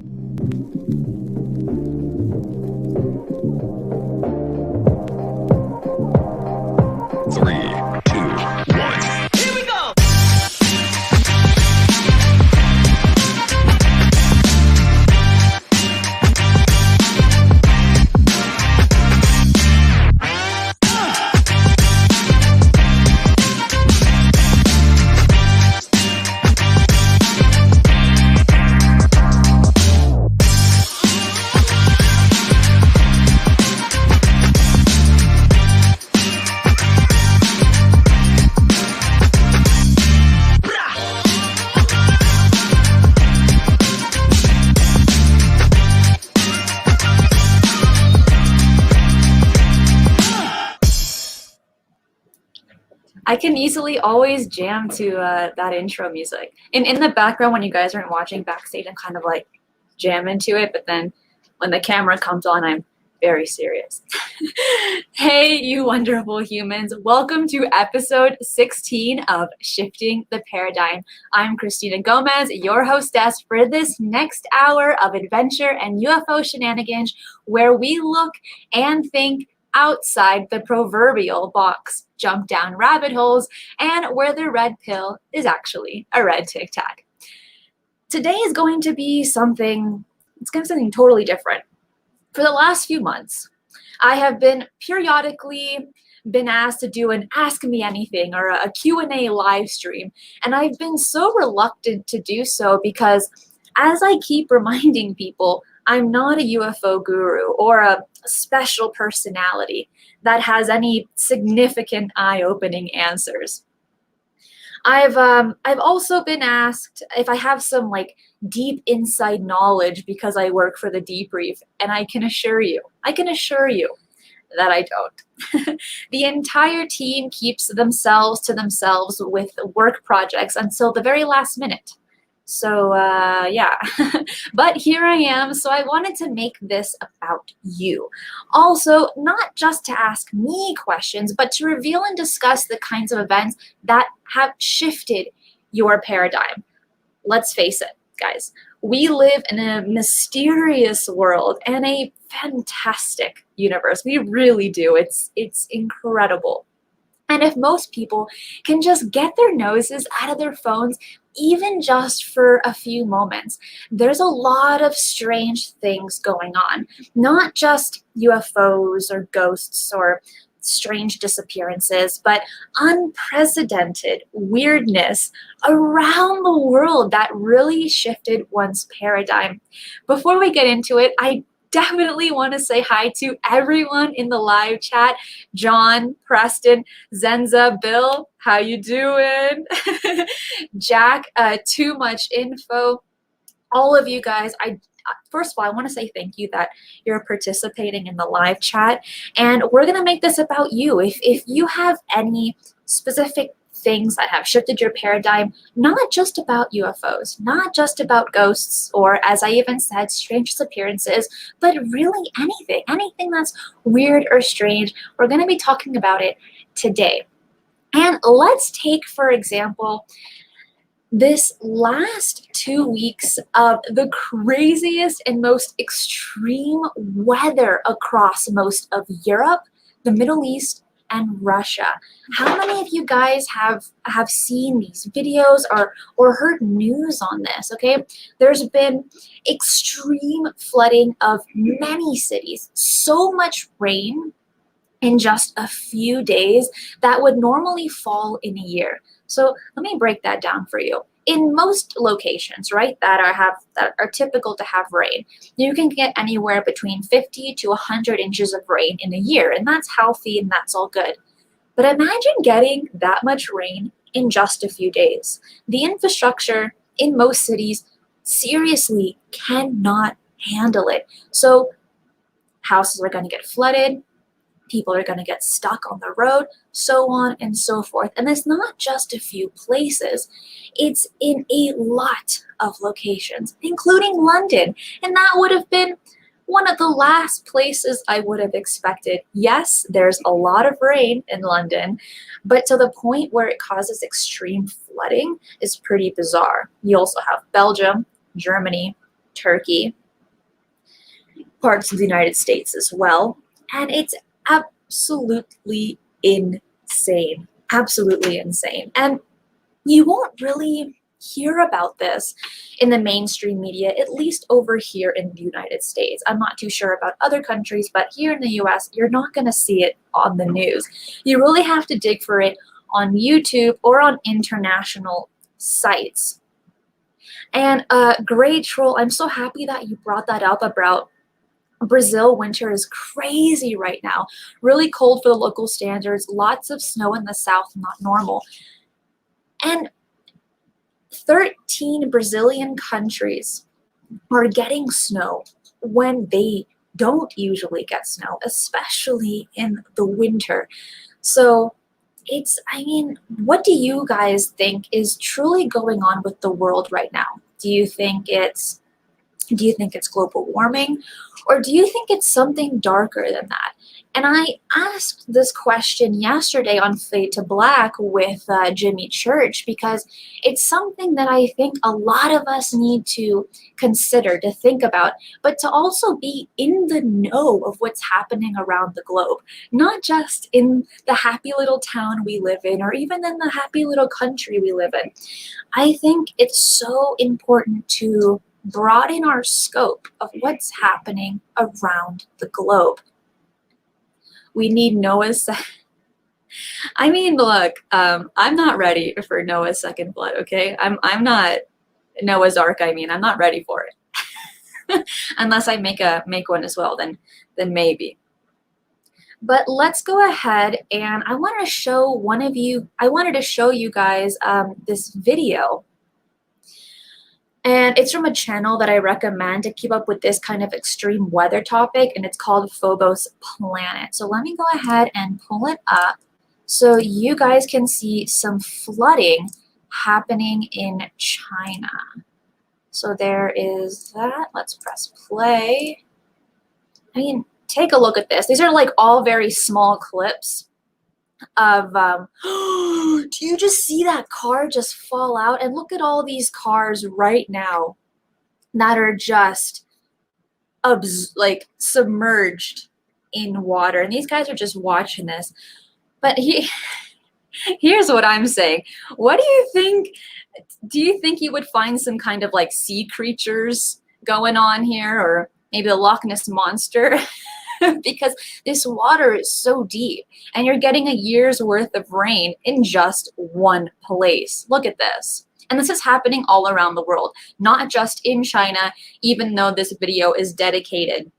Three, two, one. Here we go! I can easily always jam to that intro music. In the background, when you guys aren't watching backstage, I'm kind of like jamming to it, but then when the camera comes on, I'm very serious. Hey, you wonderful humans. Welcome to episode 16 of Shifting the Paradigm. I'm Cristina Gomez, your hostess for this next hour of adventure and UFO shenanigans, where we look and think outside the proverbial box, jump down rabbit holes, and where the red pill is actually a red Tic Tac. Today is going to be something totally different. For the last few months, I have been periodically asked to do an Ask Me Anything or a Q&A live stream, and I've been so reluctant to do so because, as I keep reminding people, I'm not a UFO guru or a special personality that has any significant eye-opening answers. I've also been asked if I have some deep inside knowledge because I work for the debrief, and I can assure you that I don't. The entire team keeps themselves to themselves with work projects until the very last minute. So, yeah, but here I am, so I wanted to make this about you. Also, not just to ask me questions, but to reveal and discuss the kinds of events that have shifted your paradigm. Let's face it, guys, we live in a mysterious world and a fantastic universe. We really do. It's incredible. And if most people can just get their noses out of their phones, even just for a few moments, there's a lot of strange things going on. Not just UFOs or ghosts or strange disappearances, but unprecedented weirdness around the world that really shifted one's paradigm. Before we get into it, I definitely want to say hi to everyone in the live chat. John, Preston, Zenza, Bill, how you doing? Jack, too much info. All of you guys, first of all, I want to say thank you that you're participating in the live chat, and we're going to make this about you. If you have any specific things that have shifted your paradigm, not just about UFOs, not just about ghosts, or as I even said, strange disappearances, but really anything that's weird or strange, we're going to be talking about it today. And let's take, for example, this last 2 weeks of the craziest and most extreme weather across most of Europe, the Middle East, and Russia. How many of you guys have seen these videos or heard news on this? Okay, there's been extreme flooding of many cities, so much rain in just a few days that would normally fall in a year. So let me break that down for you. In most locations, right, that are typical to have rain, you can get anywhere between 50 to 100 inches of rain in a year, and that's healthy and that's all good. But imagine getting that much rain in just a few days. The infrastructure in most cities seriously cannot handle it. So houses are going to get flooded, people are going to get stuck on the road, so on and so forth. And it's not just a few places. It's in a lot of locations, including London. And that would have been one of the last places I would have expected. Yes, there's a lot of rain in London, but to the point where it causes extreme flooding is pretty bizarre. You also have Belgium, Germany, Turkey, parts of the United States as well. And it's absolutely insane. Absolutely insane. And you won't really hear about this in the mainstream media, at least over here in the United States. I'm not too sure about other countries, but here in the US, you're not going to see it on the news. You really have to dig for it on YouTube or on international sites. And great troll, I'm so happy that you brought that up about Brazil. Winter is crazy right now. Really cold for the local standards. Lots of snow in the south, not normal. And 13 Brazilian countries are getting snow when they don't usually get snow, especially in the winter. So it's, I mean, what do you guys think is truly going on with the world right now? Do you think it's global warming, or do you think it's something darker than that? And I asked this question yesterday on Fade to Black with Jimmy Church, because it's something that I think a lot of us need to consider, to think about, but to also be in the know of what's happening around the globe, not just in the happy little town we live in, or even in the happy little country we live in. I think it's so important to broaden our scope of what's happening around the globe. We need Noah's. I mean, look, I'm not ready for Noah's second flood. Okay, I'm not Noah's Ark. I mean, I'm not ready for it. Unless I make one as well, then maybe. But let's go ahead, and I wanted to show you guys this video. And it's from a channel that I recommend to keep up with this kind of extreme weather topic, and it's called Phobos Planet. So let me go ahead and pull it up so you guys can see some flooding happening in China. So there is that. Let's press play. I mean, take a look at this. These are like all very small clips of do you just see that car just fall out? And look at all these cars right now that are just like submerged in water, and these guys are just watching this. But here's what I'm saying. What do you think? Do you think you would find some kind of like sea creatures going on here, or maybe the Loch Ness monster? Because this water is so deep, and you're getting a year's worth of rain in just one place. Look at this. And this is happening all around the world, not just in China, even though this video is dedicated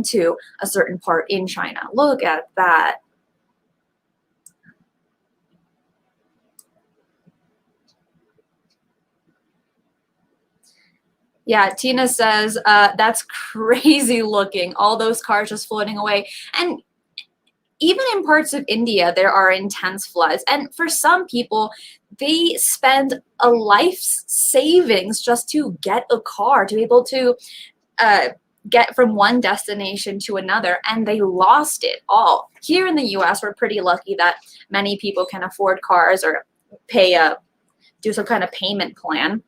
to a certain part in China. Look at that. Yeah, Tina says, that's crazy looking. All those cars just floating away. And even in parts of India, there are intense floods. And for some people, they spend a life's savings just to get a car, to be able to get from one destination to another, and they lost it all. Here in the US, we're pretty lucky that many people can afford cars or do some kind of payment plan.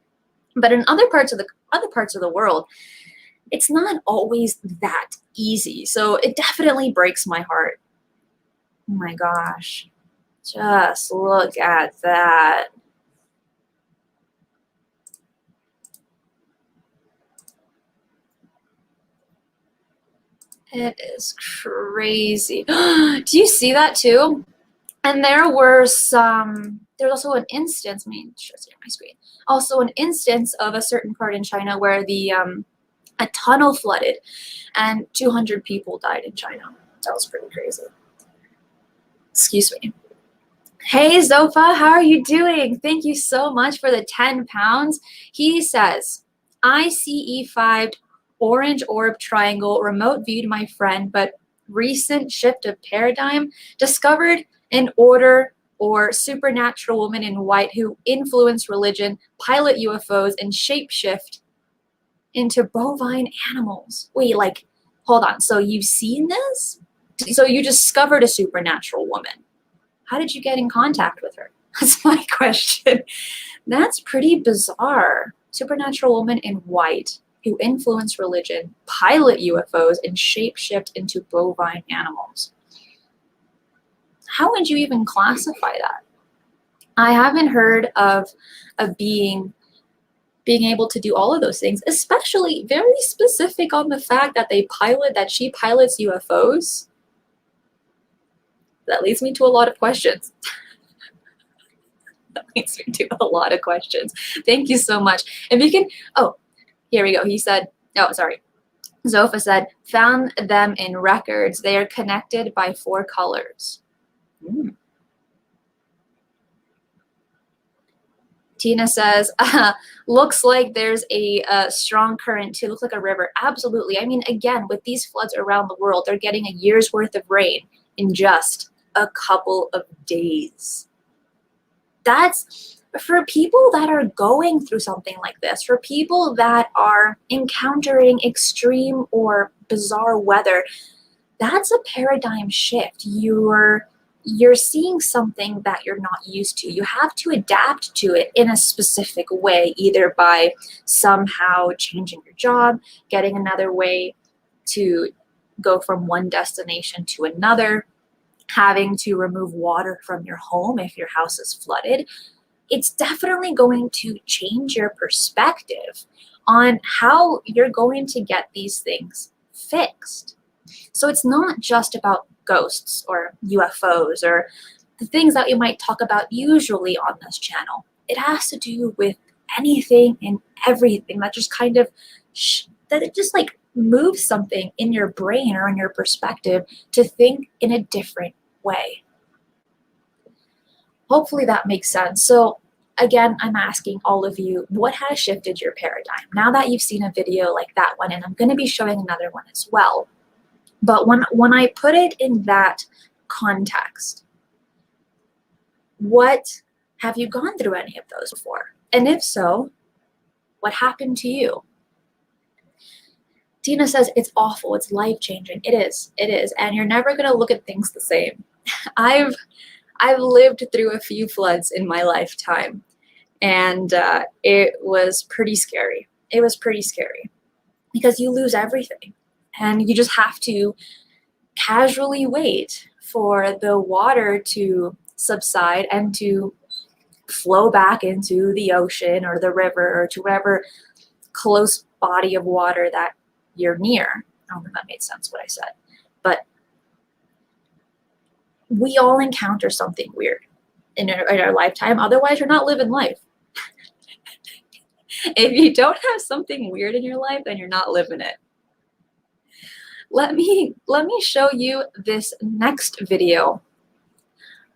But in other parts of the world, it's not always that easy. So it definitely breaks my heart. Oh my gosh. Just look at that. It is crazy. Do you see that too? And there was also an instance, let me show it on my screen. Also an instance of a certain part in China where a tunnel flooded and 200 people died in China. That was pretty crazy. Excuse me. Hey Zofa, how are you doing? Thank you so much for the 10 pounds. He says, ICE5 orange orb triangle, remote viewed my friend, but recent shift of paradigm, discovered an order or supernatural woman in white who influence religion, pilot UFOs, and shapeshift into bovine animals. Wait, like, hold on. So you've seen this? So you discovered a supernatural woman. How did you get in contact with her? That's my question. That's pretty bizarre. Supernatural woman in white. who influence religion, pilot UFOs, and shapeshift into bovine animals. How would you even classify that? I haven't heard of a being being able to do all of those things, especially very specific on the fact that she pilots UFOs. That leads me to a lot of questions. That leads me to a lot of questions. Thank you so much. If you can, oh, here we go. He said, oh, sorry. Zofa said, found them in records. They are connected by 4 colors. Tina says, looks like there's a strong current too. Looks like a river. Absolutely. I mean, again, with these floods around the world, they're getting a year's worth of rain in just a couple of days. That's for people that are going through something like this, for people that are encountering extreme or bizarre weather. That's a paradigm shift. You're seeing something that you're not used to. You have to adapt to it in a specific way, either by somehow changing your job, getting another way to go from one destination to another, having to remove water from your home if your house is flooded. It's definitely going to change your perspective on how you're going to get these things fixed. So it's not just about ghosts or UFOs or the things that we might talk about usually on this channel. It has to do with anything and everything that just kind of, that it just like moves something in your brain or in your perspective to think in a different way. Hopefully that makes sense. So again, I'm asking all of you, what has shifted your paradigm? Now that you've seen a video like that one, and I'm going to be showing another one as well, but when I put it in that context, what have you gone through any of those before? And if so, what happened to you? Tina says, it's awful, it's life-changing. It is, and you're never gonna look at things the same. I've lived through a few floods in my lifetime, and it was pretty scary. It was pretty scary because you lose everything. And you just have to casually wait for the water to subside and to flow back into the ocean or the river or to whatever close body of water that you're near. I don't think that made sense what I said. But we all encounter something weird in our lifetime. Otherwise, you're not living life. If you don't have something weird in your life, then you're not living it. Let me show you this next video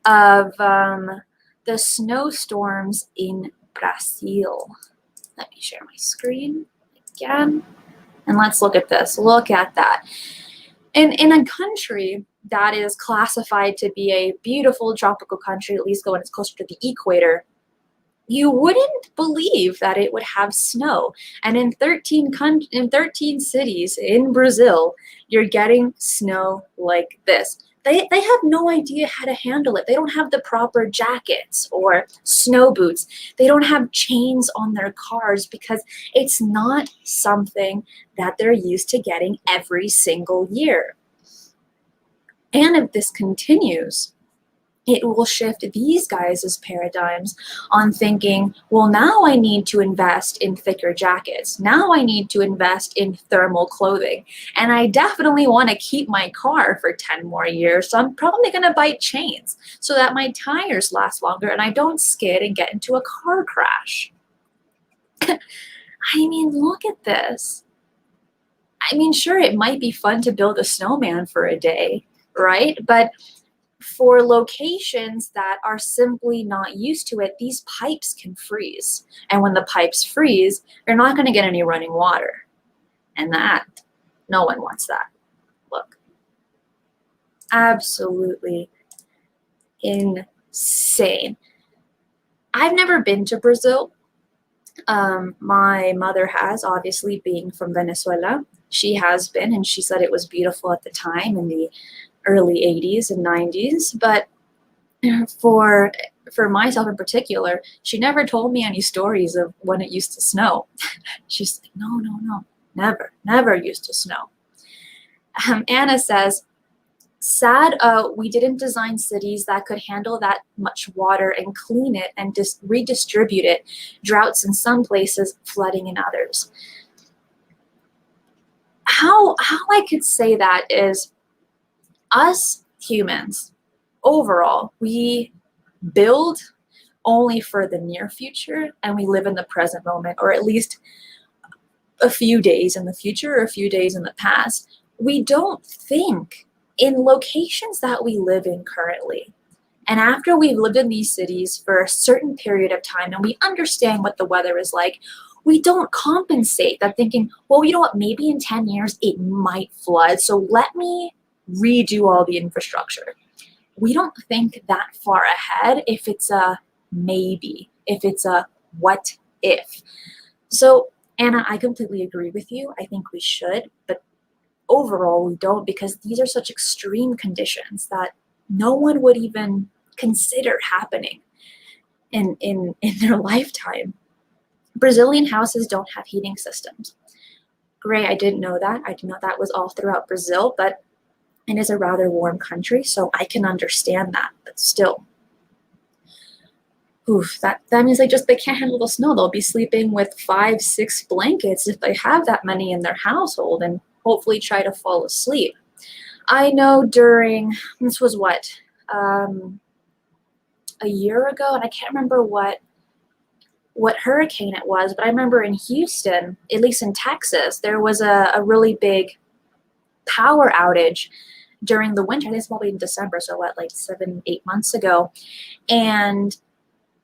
of the snowstorms in Brazil. Let me share my screen again, and let's look at this. Look at that. In a country that is classified to be a beautiful tropical country, at least when it's closer to the equator, you wouldn't believe that it would have snow. And in 13 cities in Brazil, you're getting snow like this. They have no idea how to handle it. They don't have the proper jackets or snow boots. They don't have chains on their cars because it's not something that they're used to getting every single year. And if this continues, it will shift these guys' paradigms on thinking, well, now I need to invest in thicker jackets. Now I need to invest in thermal clothing. And I definitely want to keep my car for 10 more years. So I'm probably going to buy chains so that my tires last longer and I don't skid and get into a car crash. I mean, look at this. I mean, sure, it might be fun to build a snowman for a day, right? But for locations that are simply not used to it, these pipes can freeze. And when the pipes freeze, you're not going to get any running water. And that, no one wants that. Look. Absolutely insane. I've never been to Brazil. My mother has, obviously being from Venezuela. She has been, and she said it was beautiful at the time in the early 80s and 90s, but for myself in particular, she never told me any stories of when it used to snow. She's like, no. never used to snow. Anna says, sad we didn't design cities that could handle that much water and clean it and redistribute it. Droughts in some places, flooding in others. How I could say that is, us humans, overall, we build only for the near future, and we live in the present moment, or at least a few days in the future or a few days in the past. We don't think in locations that we live in currently. And after we've lived in these cities for a certain period of time and we understand what the weather is like, we don't compensate that thinking, well, you know what, maybe in 10 years it might flood, so let me redo all the infrastructure. We don't think that far ahead if it's a maybe, if it's a what if. So, Anna, I completely agree with you. I think we should, but overall we don't, because these are such extreme conditions that no one would even consider happening in their lifetime. Brazilian houses don't have heating systems. Great, I didn't know that. I didn't know that was all throughout Brazil, but it is a rather warm country, so I can understand that, but still. Oof, that means they can't handle the snow. They'll be sleeping with 5-6 blankets if they have that many in their household, and hopefully try to fall asleep. I know this was what, a year ago, and I can't remember what hurricane it was, but I remember in Houston, at least in Texas, there was a really big power outage during the winter. I think it's probably in December, so what, like 7-8 months ago. And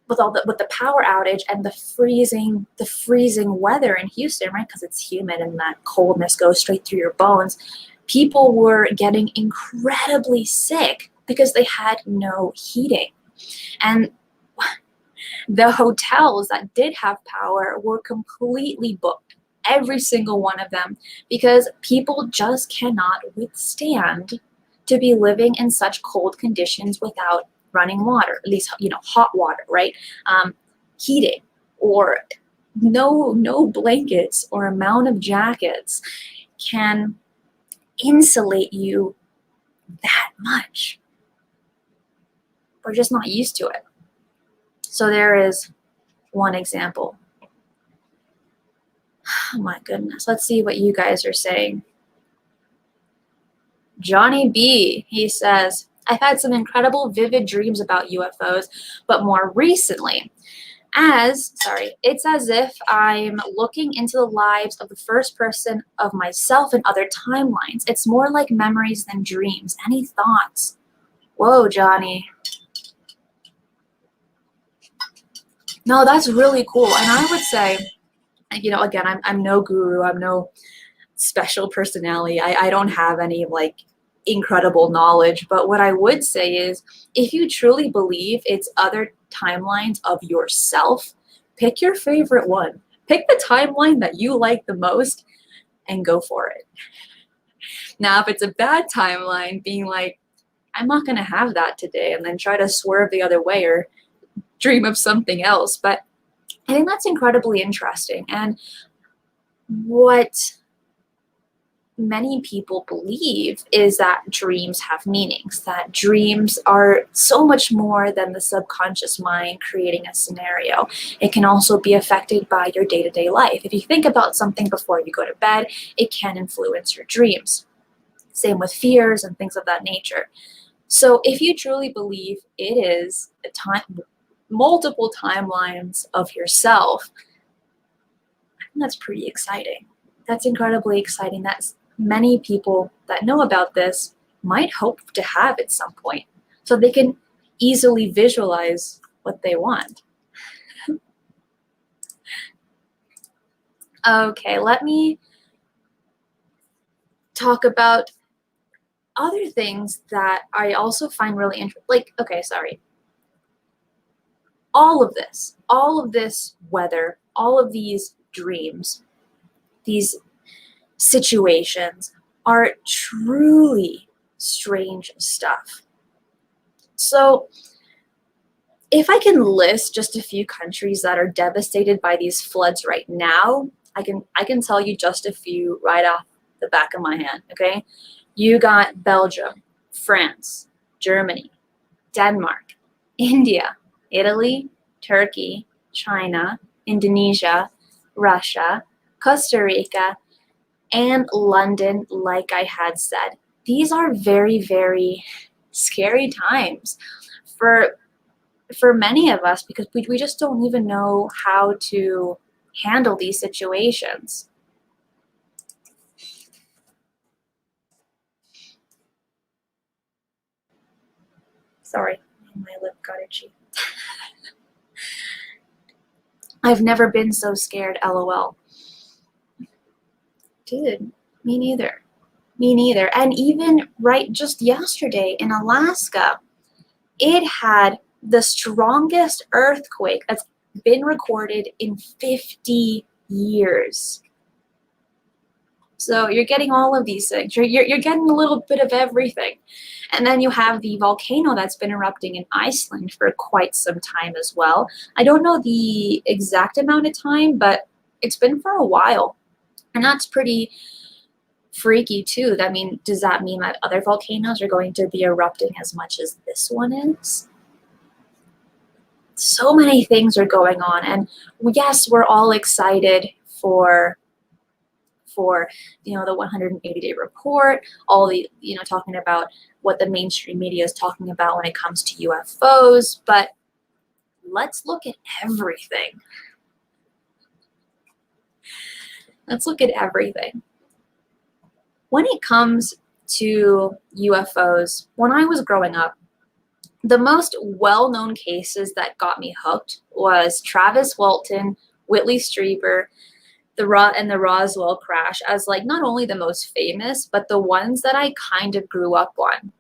with the power outage and the freezing weather in Houston, right? Because it's humid and that coldness goes straight through your bones. People were getting incredibly sick because they had no heating. And the hotels that did have power were completely booked, every single one of them, because people just cannot withstand to be living in such cold conditions without running water, at least, hot water, right? Heating, or no blankets or amount of jackets can insulate you that much. We're just not used to it. So there is one example. Oh my goodness. Let's see what you guys are saying. Johnny B, he says, I've had some incredible vivid dreams about UFOs, but more recently, it's as if I'm looking into the lives of the first person of myself in other timelines. It's more like memories than dreams. Any thoughts? Whoa, Johnny. No, that's really cool. And I would say, again, I'm no guru. I'm no special personality. I don't have any incredible knowledge. But what I would say is, if you truly believe it's other timelines of yourself, pick your favorite one. Pick the timeline that you like the most and go for it. Now, if it's a bad timeline, being like, I'm not going to have that today, and then try to swerve the other way or dream of something else. But I think that's incredibly interesting. And what many people believe is that dreams have meanings, that dreams are so much more than the subconscious mind creating a scenario. It can also be affected by your day-to-day life. If you think about something before you go to bed, it can influence your dreams. Same with fears and things of that nature. So if you truly believe it is multiple timelines of yourself, I think that's pretty exciting. That's incredibly exciting. That's many people that know about this might hope to have at some point, so they can easily visualize what they want. Okay, let me talk about other things that I also find really interesting. All of this weather, all of these dreams, these situations are truly strange stuff. So if I can list just a few countries that are devastated by these floods right now, I can tell you just a few right off the back of my hand, okay? You got Belgium, France, Germany, Denmark, India, Italy, Turkey, China, Indonesia, Russia, Costa Rica, and London, like I had said. These are very, very scary times for many of us, because we just don't even know how to handle these situations. Sorry, my lip got itchy. I've never been so scared, LOL. Dude, me neither. Me neither. And even just yesterday in Alaska, it had the strongest earthquake that's been recorded in 50 years. So you're getting all of these things. You're getting a little bit of everything. And then you have the volcano that's been erupting in Iceland for quite some time as well. I don't know the exact amount of time, but it's been for a while. And that's pretty freaky too. Does that mean that other volcanoes are going to be erupting as much as this one is? So many things are going on. And yes, we're all excited for the 180-day report, all the talking about what the mainstream media is talking about when it comes to UFOs, but let's look at everything. Let's look at everything. When it comes to UFOs, when I was growing up, the most well-known cases that got me hooked was Travis Walton, Whitley Strieber, the Roswell crash, as not only the most famous, but the ones that I kind of grew up on.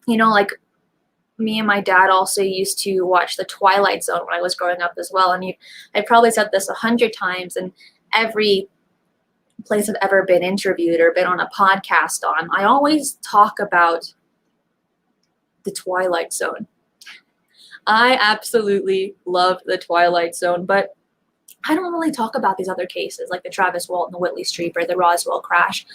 Me and my dad also used to watch The Twilight Zone when I was growing up as well. And I probably said this 100 times, and every place I've ever been interviewed or been on a podcast on, I always talk about The Twilight Zone. I absolutely love The Twilight Zone, but I don't really talk about these other cases like the Travis Walton, the Whitley Strieber, the Roswell crash,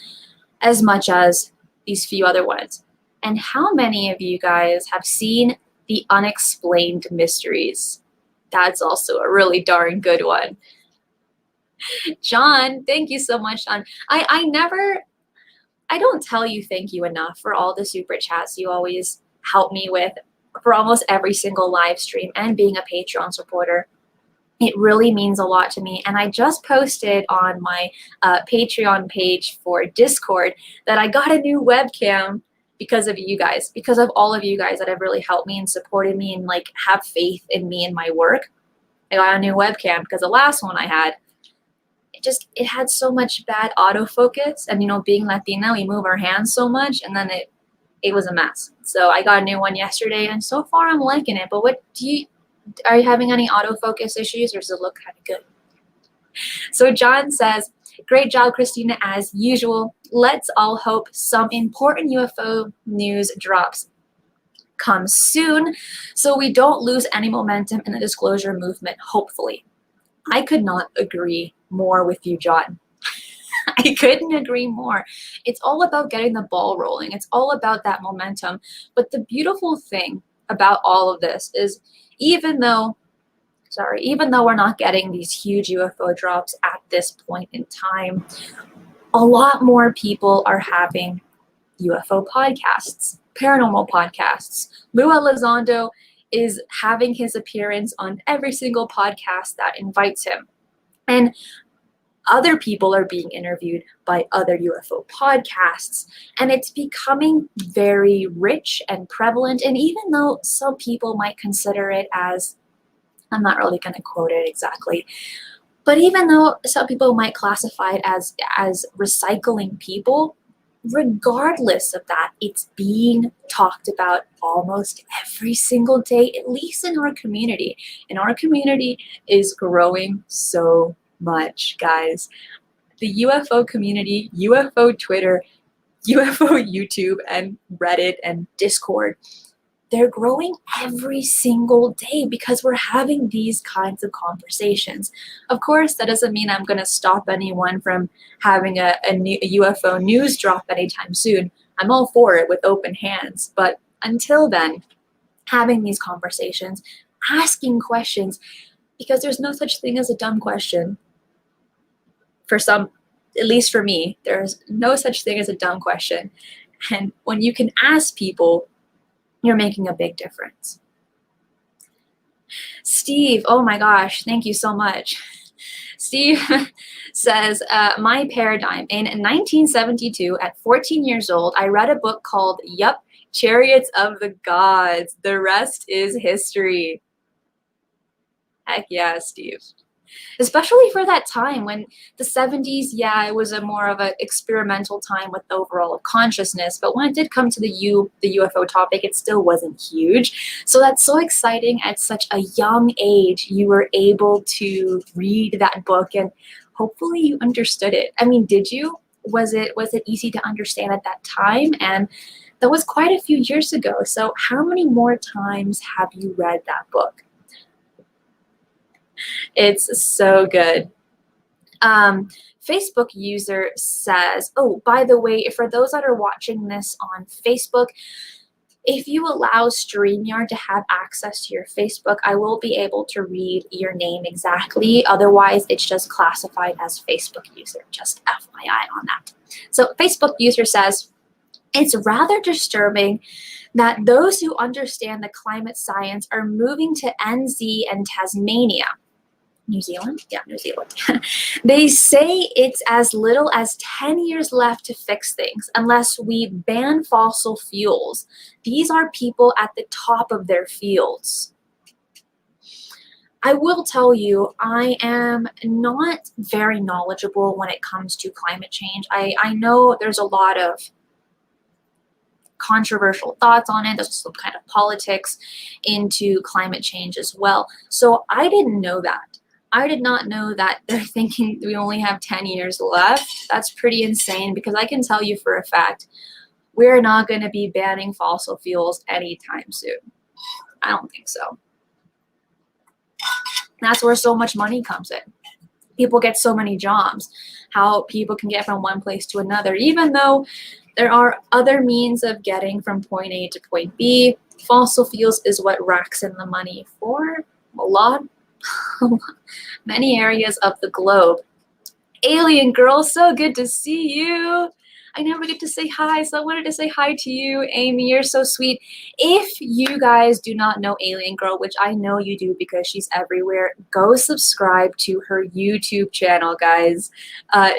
as much as these few other ones. And how many of you guys have seen The Unexplained Mysteries? That's also a really darn good one. John, thank you so much, John. I don't tell you thank you enough for all the super chats you always help me with for almost every single live stream and being a Patreon supporter. It really means a lot to me. And I just posted on my Patreon page for Discord that I got a new webcam because of you guys, because of all of you guys that have really helped me and supported me and have faith in me and my work. I got a new webcam because the last one I had, it had so much bad autofocus. And being Latina, we move our hands so much, and then it was a mess. So I got a new one yesterday, and so far I'm liking it. But are you having any autofocus issues, or does it look kind of good? So John says, great job, Cristina, as usual. Let's all hope some important UFO news drops come soon so we don't lose any momentum in the disclosure movement, hopefully. I could not agree more with you, John. I couldn't agree more. It's all about getting the ball rolling. It's all about that momentum. But the beautiful thing about all of this is even though we're not getting these huge UFO drops at this point in time, a lot more people are having UFO podcasts, paranormal podcasts. Lou Elizondo is having his appearance on every single podcast that invites him. And other people are being interviewed by other UFO podcasts, and it's becoming very rich and prevalent. And even though some people might consider it as, I'm not really going to quote it exactly, but even though some people might classify it as recycling people, regardless of that, it's being talked about almost every single day, at least in our community. And our community is growing so much, guys. The UFO community, UFO Twitter, UFO YouTube, and Reddit and Discord, they're growing every single day because we're having these kinds of conversations. Of course, that doesn't mean I'm going to stop anyone from having a UFO news drop anytime soon. I'm all for it with open hands. But until then, having these conversations, asking questions, because there's no such thing as a dumb question. For some, at least for me, there's no such thing as a dumb question. And when you can ask people, you're making a big difference. Steve, oh my gosh, thank you so much. Steve says, my paradigm. In 1972, at 14 years old, I read a book called Yup, Chariots of the Gods. The rest is history. Heck yeah, Steve. Especially for that time when the 70s, yeah, it was a more of an experimental time with overall consciousness. But when it did come to the UFO topic, it still wasn't huge. So that's so exciting. At such a young age, you were able to read that book and hopefully you understood it. I mean, did you? Was it easy to understand at that time? And that was quite a few years ago. So how many more times have you read that book? It's so good. Facebook user says, oh, by the way, for those that are watching this on Facebook, if you allow StreamYard to have access to your Facebook, I will be able to read your name exactly. Otherwise, it's just classified as Facebook user. Just FYI on that. So Facebook user says, it's rather disturbing that those who understand the climate science are moving to NZ and Tasmania. New Zealand? Yeah, New Zealand. They say it's as little as 10 years left to fix things unless we ban fossil fuels. These are people at the top of their fields. I will tell you, I am not very knowledgeable when it comes to climate change. I know there's a lot of controversial thoughts on it. There's some kind of politics into climate change as well. So I didn't know that. I did not know that they're thinking we only have 10 years left. That's pretty insane because I can tell you for a fact, we're not going to be banning fossil fuels anytime soon. I don't think so. That's where so much money comes in. People get so many jobs, how people can get from one place to another, even though there are other means of getting from point A to point B. Fossil fuels is what racks in the money for many areas of the globe. Alien girl, so good to see you. I never get to say hi, so I wanted to say hi to you. Amy, you're so sweet. If you guys do not know Alien Girl, which I know you do because she's everywhere, go subscribe to her YouTube channel, guys.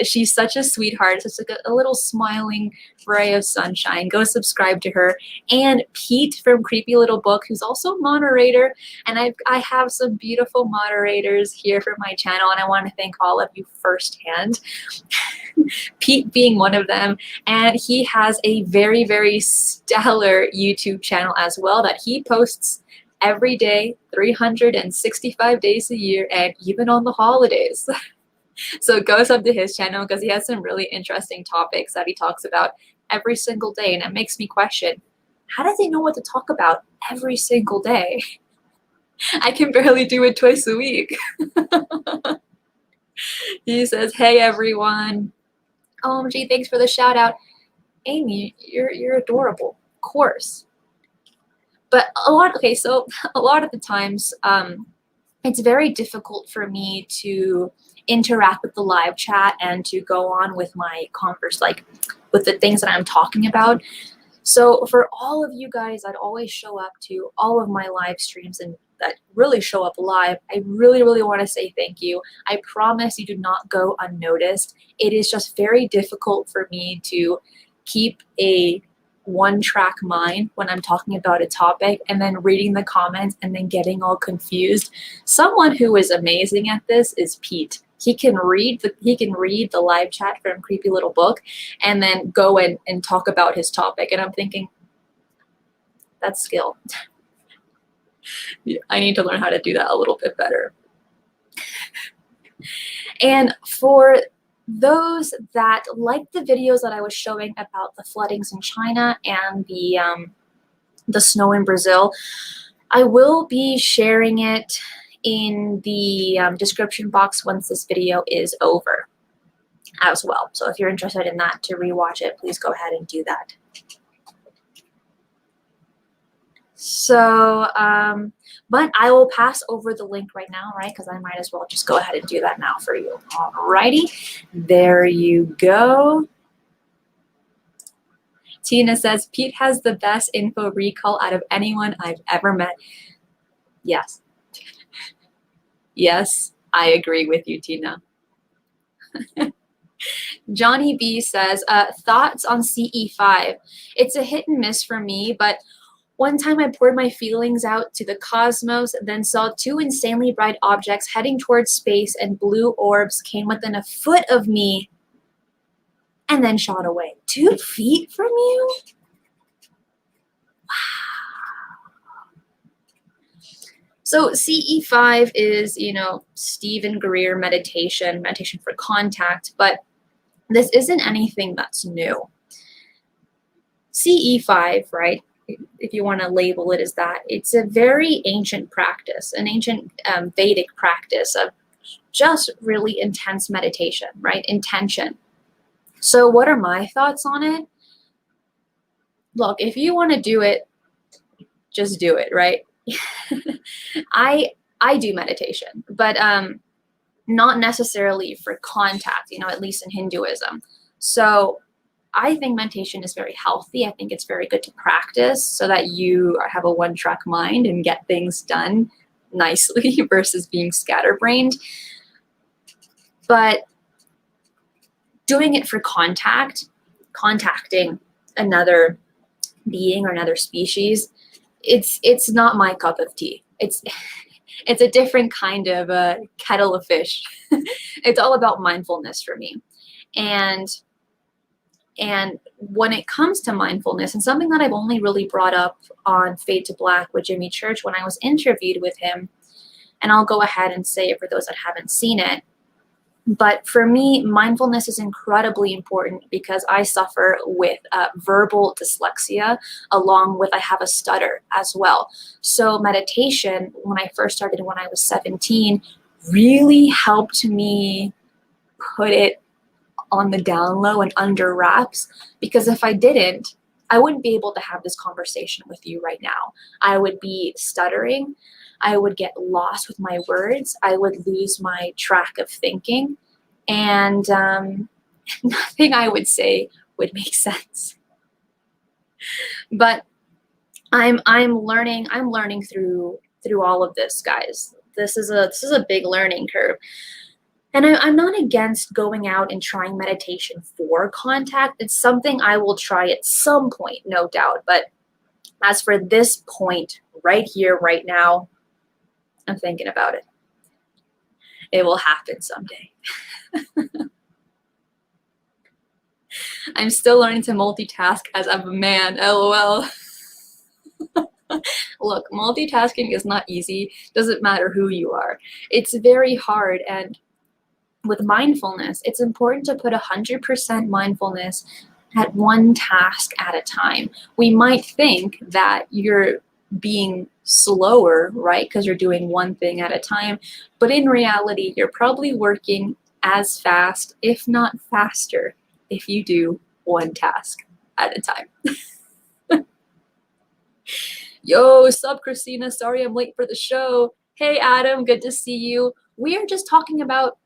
She's such a sweetheart, such like a little smiling ray of sunshine. Go subscribe to her. And Pete from Creepy Little Book, who's also a moderator, and I have some beautiful moderators here for my channel, and I want to thank all of you firsthand. Pete being one of them, and he has a very, very stellar YouTube channel as well that he posts every day, 365 days a year, and even on the holidays. So go sub to his channel because he has some really interesting topics that he talks about every single day, and it makes me question, how does he know what to talk about every single day? I can barely do it twice a week. He says, hey everyone. OMG, thanks for the shout out. Amy, you're adorable, of course. But a lot of the times, it's very difficult for me to interact with the live chat and to go on with my converse, like with the things that I'm talking about. So for all of you guys that always show up to all of my live streams and that really show up live, I really, really want to say thank you. I promise you do not go unnoticed. It is just very difficult for me to keep a one-track mind when I'm talking about a topic and then reading the comments and then getting all confused. Someone who is amazing at this is Pete. He can read the live chat from Creepy Little Book and then go and talk about his topic. And I'm thinking, that's skill. I need to learn how to do that a little bit better. And for those that like the videos that I was showing about the floodings in China and the the snow in Brazil. I will be sharing it in the description box once this video is over as well. So if you're interested in that, to rewatch it, please go ahead and do that. So, but I will pass over the link right now, right? Because I might as well just go ahead and do that now for you. Alrighty, there you go. Tina says, Pete has the best info recall out of anyone I've ever met. Yes. Yes, I agree with you, Tina. Johnny B says, thoughts on CE5. It's a hit and miss for me, but one time I poured my feelings out to the cosmos, then saw two insanely bright objects heading towards space, and blue orbs came within a foot of me and then shot away. 2 feet from you? So CE5 is, you know, Stephen Greer meditation for contact, but this isn't anything that's new. CE5, right, if you want to label it as that, it's a very ancient practice, an ancient Vedic practice of just really intense meditation, right, intention. So what are my thoughts on it? Look, if you want to do it, just do it, right? I do meditation, but not necessarily for contact, you know, at least in Hinduism. So I think meditation is very healthy. I think it's very good to practice so that you have a one-track mind and get things done nicely versus being scatterbrained. But doing it for contacting another being or another species, it's not my cup of tea. It's a different kind of kettle of fish. It's all about mindfulness for me. And when it comes to mindfulness, and something that I've only really brought up on Fade to Black with Jimmy Church when I was interviewed with him, and I'll go ahead and say it for those that haven't seen it, but for me, mindfulness is incredibly important because I suffer with verbal dyslexia, along with I have a stutter as well. So meditation, when I first started when I was 17, really helped me put it on the down low and under wraps, because if I didn't, I wouldn't be able to have this conversation with you right now. I would be stuttering. I would get lost with my words. I would lose my track of thinking, and nothing I would say would make sense. But I'm learning through all of this, guys. This is a big learning curve. And I'm not against going out and trying meditation for contact. It's something I will try at some point, no doubt. But as for this point, right here, right now, I'm thinking about it. It will happen someday. I'm still learning to multitask as I'm a man, LOL. Look, multitasking is not easy. Doesn't matter who you are. It's very hard, and with mindfulness, it's important to put 100% mindfulness at one task at a time. We might think that you're being slower, right? Because you're doing one thing at a time. But in reality, you're probably working as fast, if not faster, if you do one task at a time. Yo, sup, Cristina? Sorry I'm late for the show. Hey, Adam, good to see you. We are just talking about,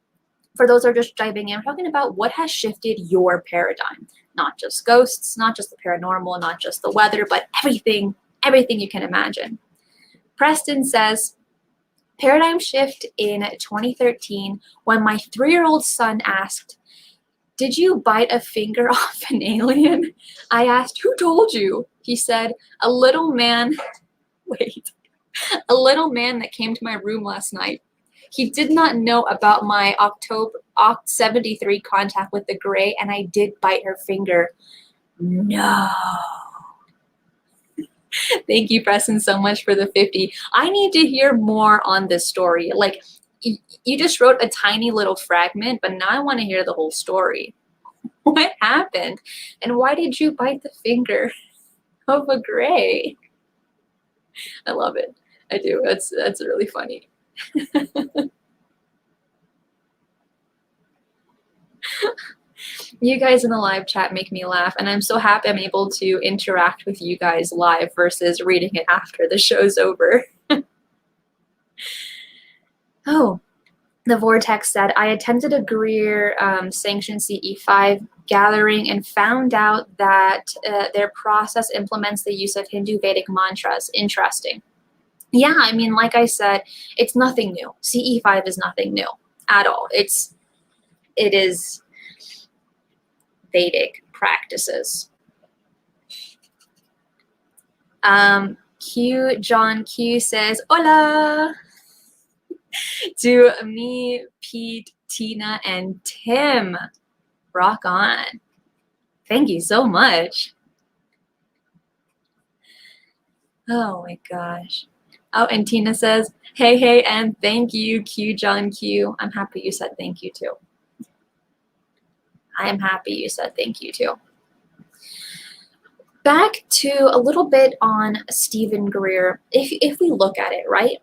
for those that are just diving in, I'm talking about what has shifted your paradigm. Not just ghosts, not just the paranormal, not just the weather, but everything you can imagine. Preston says, paradigm shift in 2013 when my 3-year-old son asked, "Did you bite a finger off an alien?" I asked, "Who told you?" He said, "A little man," wait, "a little man that came to my room last night. He did not know about my Oct 73 contact with the gray, and I did bite her finger." No. Thank you, Preston, so much for the 50. I need to hear more on this story. Like, you just wrote a tiny little fragment, but now I want to hear the whole story. What happened? And why did you bite the finger of a gray? I love it. I do. That's really funny. You guys in the live chat make me laugh, and I'm so happy I'm able to interact with you guys live versus reading it after the show's over. Oh, the Vortex said, I attended a Greer sanctioned CE5 gathering and found out that their process implements the use of Hindu Vedic mantras. Interesting. Yeah, I mean, like I said, it's nothing new. CE5 is nothing new at all. It is Vedic practices. John Q says, hola to me, Pete, Tina, and Tim. Rock on. Thank you so much. Oh my gosh. Oh, and Tina says, hey, and thank you, John Q. I'm happy you said thank you too. I am happy you said thank you too. Back to a little bit on Stephen Greer. If we look at it, right?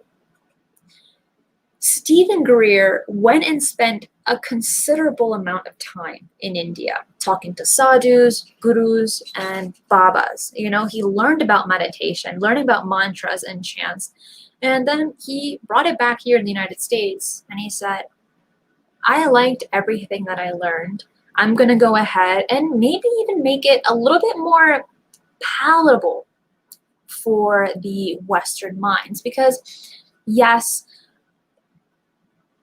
Stephen Greer went and spent a considerable amount of time in India talking to sadhus, gurus, and babas. You know, he learned about meditation, learning about mantras and chants, and then he brought it back here in the United States, and he said, I liked everything that I learned. I'm going to go ahead and maybe even make it a little bit more palatable for the Western minds, because yes,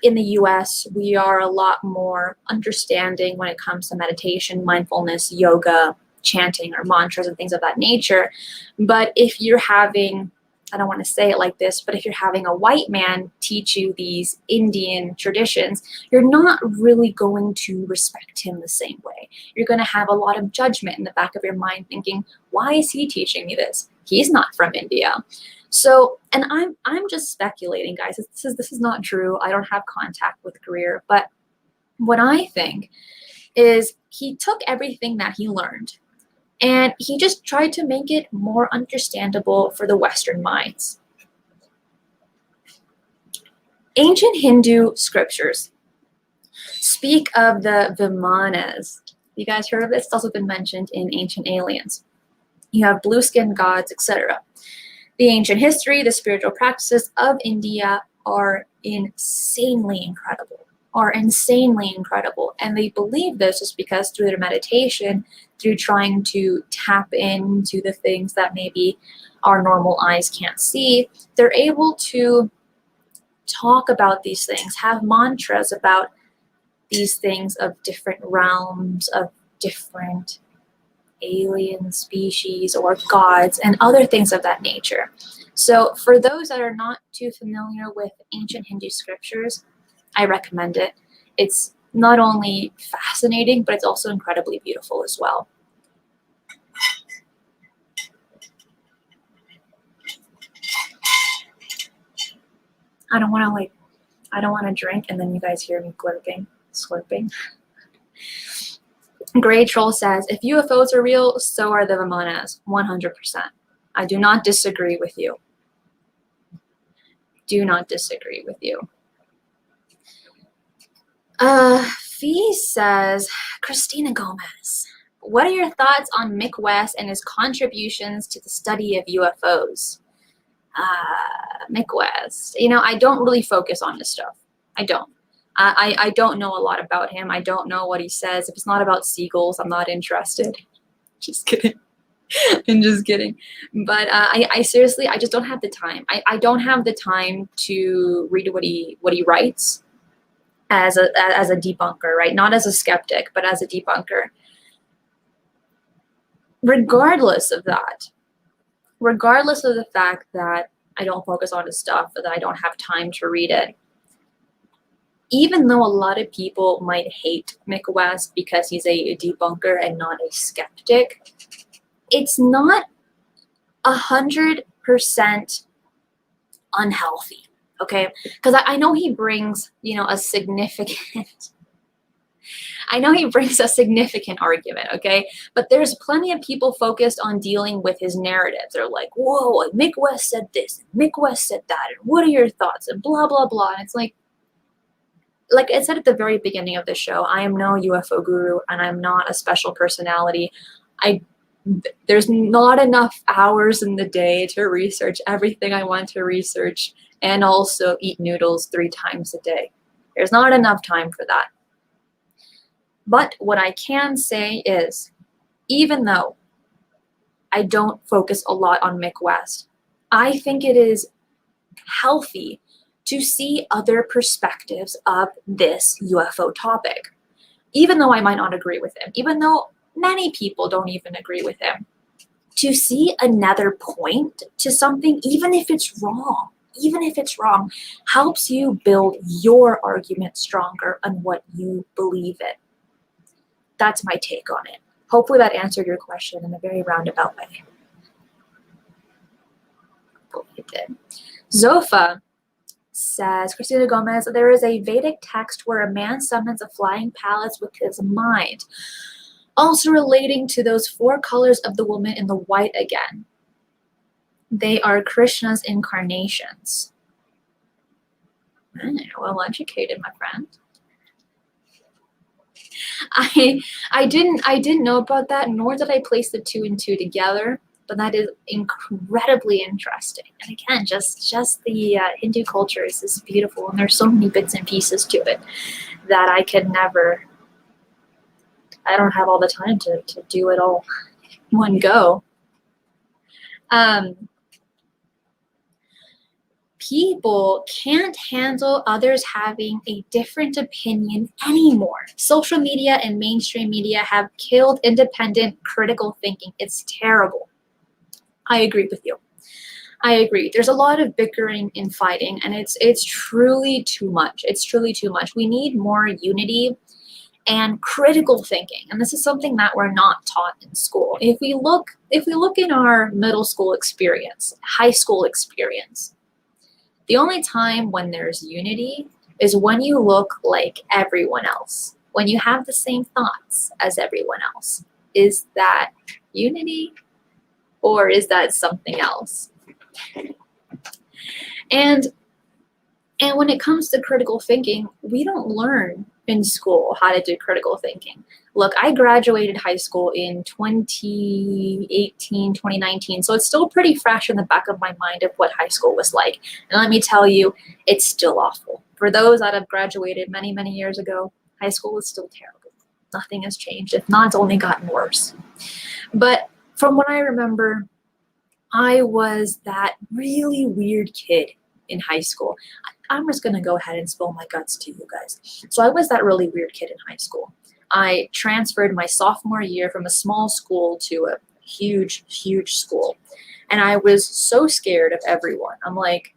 in the US, we are a lot more understanding when it comes to meditation, mindfulness, yoga, chanting, or mantras and things of that nature. But if you're having, I don't want to say it like this, but if you're having a white man teach you these Indian traditions, you're not really going to respect him the same way. You're going to have a lot of judgment in the back of your mind thinking, why is he teaching me this? He's not from India. So, and I'm just speculating, guys. This is not true. I don't have contact with Greer, but what I think is he took everything that he learned and he just tried to make it more understandable for the Western minds. Ancient Hindu scriptures speak of the vimanas. You guys heard of this? It's also been mentioned in Ancient Aliens. You have blue-skinned gods, etc. The ancient history, the spiritual practices of India are insanely incredible, And they believe this just because through their meditation, through trying to tap into the things that maybe our normal eyes can't see, they're able to talk about these things, have mantras about these things of different realms, of different alien species or gods and other things of that nature. So for those that are not too familiar with ancient Hindu scriptures, I recommend it. It's not only fascinating, but it's also incredibly beautiful as well. I don't want to drink and then you guys hear me slurping. Gray Troll says, if UFOs are real, so are the vimanas, 100%. I do not disagree with you. Do not disagree with you. Fee says, Cristina Gomez, what are your thoughts on Mick West and his contributions to the study of UFOs? Mick West. You know, I don't really focus on this stuff. I don't. I don't know a lot about him. I don't know what he says. If it's not about seagulls, I'm not interested. Just kidding. I'm just kidding. But I seriously, I just don't have the time. I don't have the time to read what he writes as a debunker, right? Not as a skeptic, but as a debunker. Regardless of that, regardless of the fact that I don't focus on his stuff, that I don't have time to read it, even though a lot of people might hate Mick West because he's a debunker and not a skeptic, it's not 100% unhealthy, okay? Because I know he brings, you know, a significant I know he brings a significant argument, okay? But there's plenty of people focused on dealing with his narratives. They're like, whoa, Mick West said this, and Mick West said that, and what are your thoughts, and blah, blah, blah. And it's like I said at the very beginning of the show, I am no UFO guru, and I'm not a special personality. There's not enough hours in the day to research everything I want to research and also eat noodles 3 times a day. There's not enough time for that. But what I can say is, even though I don't focus a lot on Mick West, I think it is healthy to see other perspectives of this UFO topic. Even though I might not agree with him, even though many people don't even agree with him, to see another point to something, even if it's wrong, helps you build your argument stronger on what you believe in. That's my take on it. Hopefully that answered your question in a very roundabout way. Hopefully it did. Zofa says, Cristina Gomez, there is a Vedic text where a man summons a flying palace with his mind, also relating to those 4 colors of the woman in the white again. They are Krishna's incarnations. Well educated, my friend. I didn't know about that, nor did I place the 2 and 2 together, but that is incredibly interesting. And again, just the Hindu culture is just beautiful, and there's so many bits and pieces to it that I don't have all the time to do it all in one go. People can't handle others having a different opinion anymore. Social media and mainstream media have killed independent critical thinking. It's terrible. I agree with you. I agree. There's a lot of bickering and fighting, and it's truly too much. It's truly too much. We need more unity and critical thinking, and this is something that we're not taught in school. If we look in our middle school experience, high school experience, the only time when there's unity is when you look like everyone else, when you have the same thoughts as everyone else. Is that unity, or is that something else? And when it comes to critical thinking, we don't learn in school how to do critical thinking. Look, I graduated high school in 2018, 2019, so it's still pretty fresh in the back of my mind of what high school was like. And let me tell you, it's still awful. For those that have graduated many, many years ago, high school is still terrible. Nothing has changed. If not, it's only gotten worse. But from what I remember, I was that really weird kid in high school. I'm just going to go ahead and spill my guts to you guys. So I was that really weird kid in high school. I transferred my sophomore year from a small school to a huge, huge school. And I was so scared of everyone. I'm like,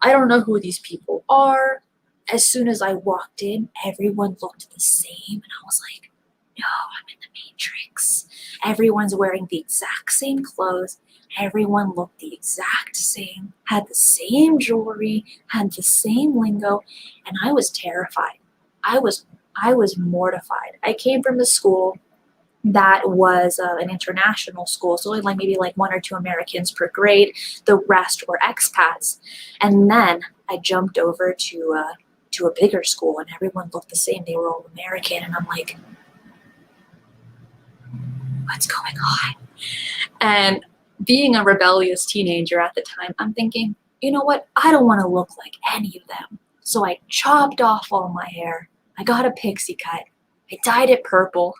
I don't know who these people are. As soon as I walked in, everyone looked the same. And I was like, no, I'm in the Matrix. Everyone's wearing the exact same clothes. Everyone looked the exact same, had the same jewelry, had the same lingo, and I was terrified. I was mortified. I came from a school that was an international school, so only maybe 1 or 2 Americans per grade. The rest were expats. And then I jumped over to a bigger school, and everyone looked the same. They were all American, and I'm like, what's going on? And being a rebellious teenager at the time, I'm thinking, you know what? I don't want to look like any of them. So I chopped off all my hair. I got a pixie cut. I dyed it purple.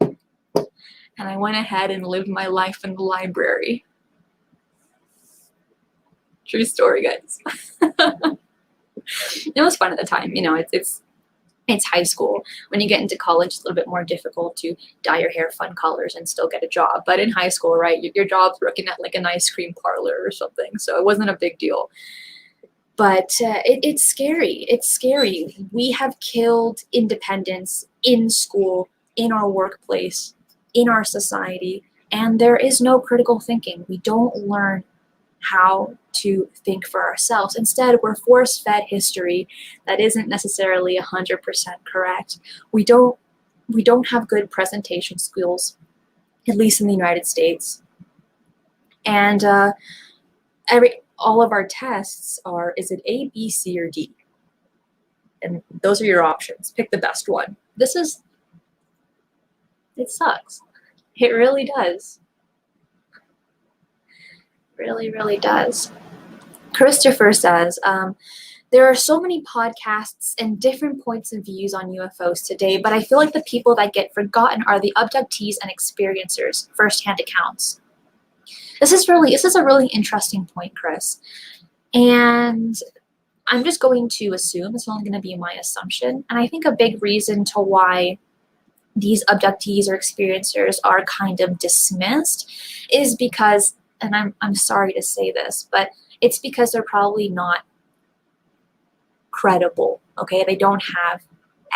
And I went ahead and lived my life in the library. True story, guys. It was fun at the time. You know, it's high school. When you get into college, it's a little bit more difficult to dye your hair fun colors and still get a job. But in high school, right, your job's working at an ice cream parlor or something. So it wasn't a big deal. But it's scary. It's scary. We have killed independence in school, in our workplace, in our society. And there is no critical thinking. We don't learn how to think for ourselves. Instead, we're force-fed history that isn't necessarily 100% correct. We don't have good presentation skills, at least in the United States. And all of our tests are, is it A, B, C, or D? And those are your options. Pick the best one. It sucks. It really does. Really, really does. Christopher says, there are so many podcasts and different points of views on UFOs today, but I feel like the people that get forgotten are the abductees and experiencers, firsthand accounts. This is a really interesting point, Chris. And I'm just going to assume, it's only going to be my assumption, and I think a big reason to why these abductees or experiencers are kind of dismissed is because, and I'm sorry to say this, but it's because they're probably not credible, okay? They don't have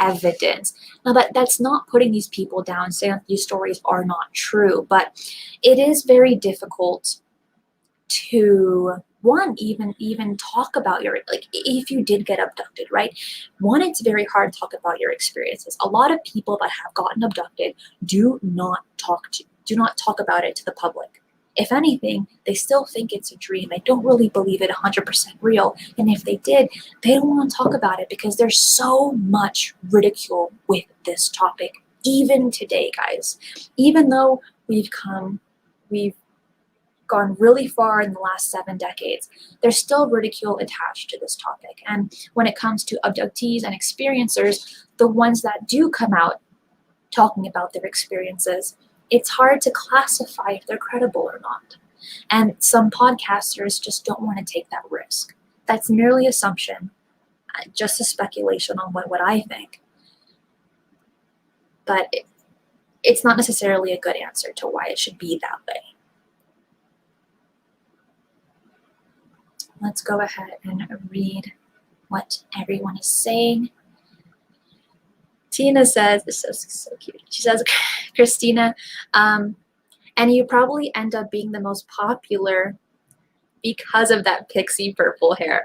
evidence. Now that's not putting these people down, saying that these stories are not true, but it is very difficult to even talk about your, like, if you did get abducted, right? It's very hard to talk about your experiences. A lot of people that have gotten abducted do not talk about it to the public. If anything, they still think it's a dream. They don't really believe it 100% real. And if they did, they don't want to talk about it because there's so much ridicule with this topic. Even today, guys, even though we've gone really far in the last 7 decades, there's still ridicule attached to this topic. And when it comes to abductees and experiencers, the ones that do come out talking about their experiences, it's hard to classify if they're credible or not. And some podcasters just don't want to take that risk. That's merely assumption, just a speculation on what I think. But it's not necessarily a good answer to why it should be that way. Let's go ahead and read what everyone is saying. Tina says, this is so cute. She says, Cristina, and you probably end up being the most popular because of that pixie purple hair.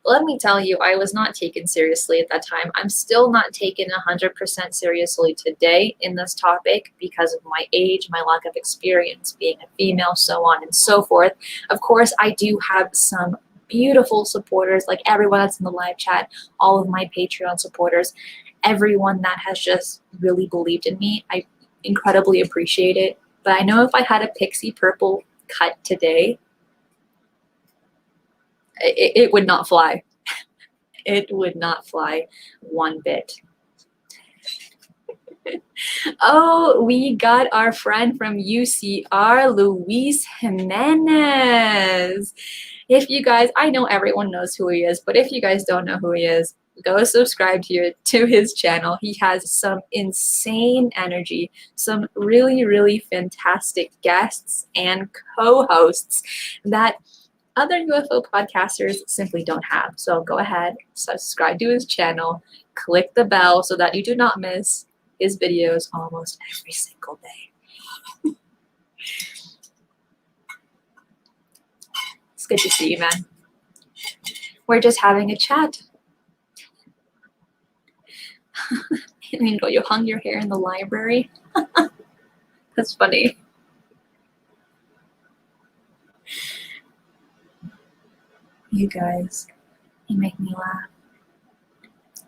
Let me tell you, I was not taken seriously at that time. I'm still not taken 100% seriously today in this topic because of my age, my lack of experience, being a female, so on and so forth. Of course, I do have some beautiful supporters, like everyone that's in the live chat, all of my Patreon supporters, everyone that has just really believed in me. I incredibly appreciate it. But I know if I had a pixie purple cut today, it would not fly. It would not fly one bit. Oh, we got our friend from UCR, Luis Jimenez. If you guys, I know everyone knows who he is, but if you guys don't know who he is, go subscribe to his channel. He has some insane energy, some really, really fantastic guests and co-hosts that other UFO podcasters simply don't have. So go ahead, subscribe to his channel, click the bell so that you do not miss his videos almost every single day. It's good to see you, man. We're just having a chat. You know, you hung your hair in the library. That's funny. You guys, you make me laugh.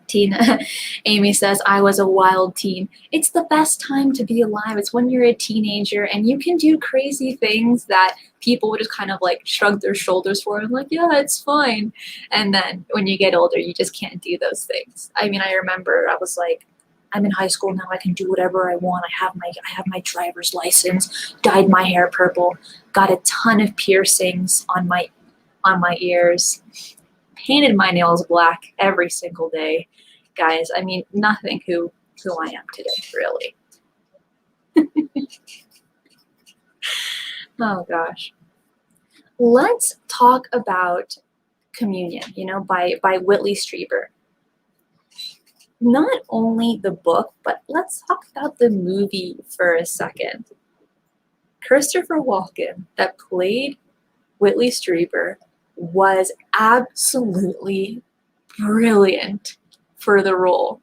Tina, Amy says, I was a wild teen. It's the best time to be alive. It's when you're a teenager and you can do crazy things that people would just kind of like shrug their shoulders for and like, yeah, it's fine. And then when you get older, you just can't do those things. I mean, I remember I was like, I'm in high school now. I can do whatever I want. I have my driver's license, dyed my hair purple, got a ton of piercings on my ears, painted my nails black every single day. Guys, I mean, nothing who I am today, really. Oh gosh. Let's talk about Communion, by Whitley Strieber. Not only the book, but let's talk about the movie for a second. Christopher Walken, that played Whitley Strieber was absolutely brilliant for the role.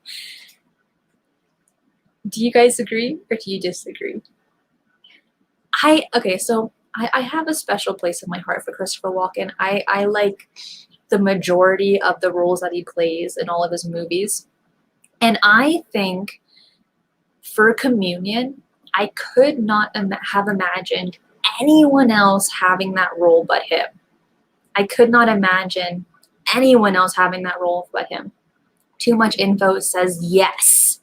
Do you guys agree or do you disagree? So I have a special place in my heart for Christopher Walken. I like the majority of the roles that he plays in all of his movies. And I think for Communion, I could not have imagined anyone else having that role but him. I could not imagine anyone else having that role but him. Too much info says yes.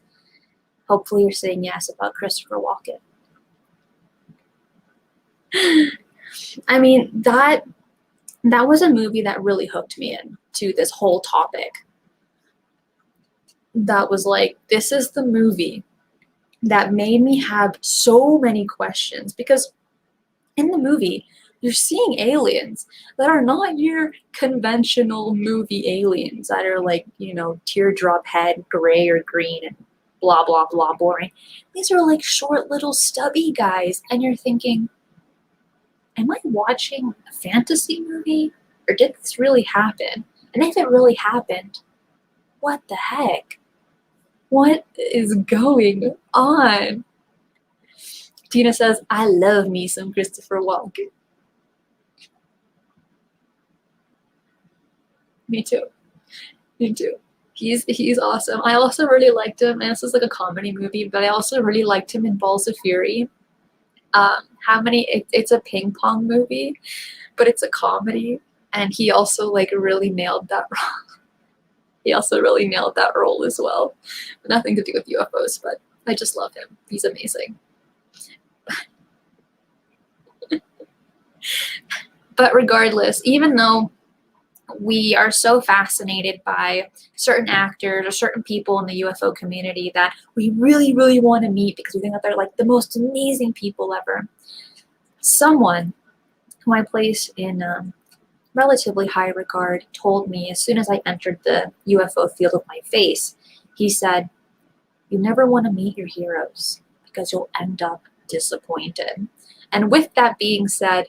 Hopefully you're saying yes about Christopher Walken. I mean, that was a movie that really hooked me in to this whole topic. That was like, this is the movie that made me have so many questions, because in the movie, you're seeing aliens that are not your conventional movie aliens that are like, you know, teardrop head, gray or green, and blah, blah, blah, boring. These are like short little stubby guys, and you're thinking, am I watching a fantasy movie? Or did this really happen? And if it really happened, what the heck? What is going on? Tina says, I love me some Christopher Walken. Me too. Me too. He's awesome. I also really liked him, and this is like a comedy movie, but I also really liked him in Balls of Fury. It's a ping pong movie, but it's a comedy, and he also like really nailed that role. He also really nailed that role as well. Nothing to do with UFOs, but I just love him. He's amazing. But regardless, even though we are so fascinated by certain actors or certain people in the UFO community that we really, really want to meet because we think that they're like the most amazing people ever, someone who I place in relatively high regard told me as soon as I entered the UFO field with my face, he said, you never want to meet your heroes because you'll end up disappointed. And with that being said,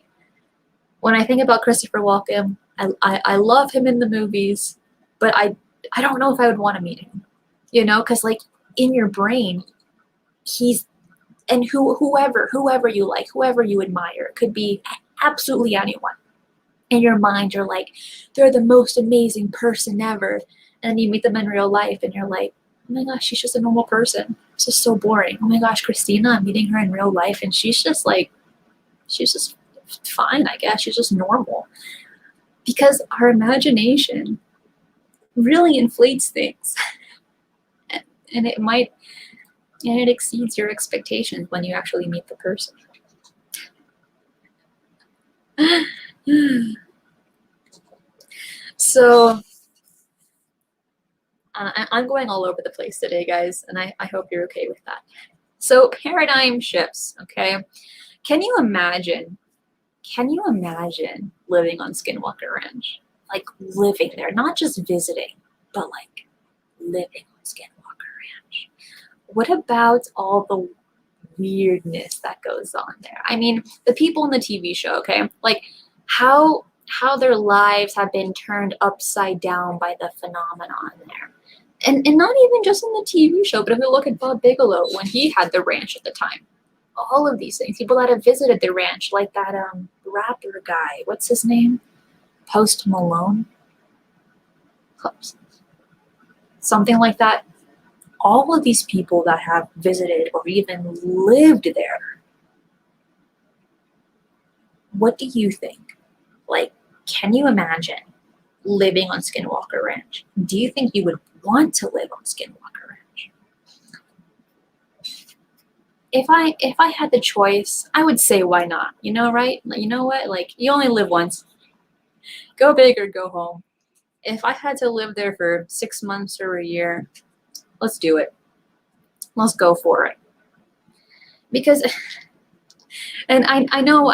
when I think about Christopher Walken, I love him in the movies, but I don't know if I would want to meet him, you know, because like in your brain, whoever you like, whoever you admire, it could be absolutely anyone. In your mind, you're like, they're the most amazing person ever. And then you meet them in real life and you're like, oh my gosh, she's just a normal person. It's just so boring. Oh my gosh, Cristina, I'm meeting her in real life and she's just fine, I guess. She's just normal. Because our imagination really inflates things. And it exceeds your expectations when you actually meet the person. So I'm going all over the place today, guys, and I hope you're okay with that. So paradigm shifts, okay? Can you imagine living on Skinwalker Ranch? Like living there, not just visiting, but like living on Skinwalker Ranch. What about all the weirdness that goes on there? I mean, the people in the TV show, okay? Like how their lives have been turned upside down by the phenomenon there. And not even just in the TV show, but if we look at Bob Bigelow when he had the ranch at the time. All of these things, people that have visited the ranch, like that rapper guy, what's his name? Post Malone? Something like that. All of these people that have visited or even lived there, what do you think? Like, can you imagine living on Skinwalker Ranch? Do you think you would want to live on Skinwalker Ranch? If I had the choice, I would say why not? You know, right? You know what? Like, you only live once. Go big or go home. If I had to live there for 6 months or a year, let's do it. Let's go for it. Because, and I know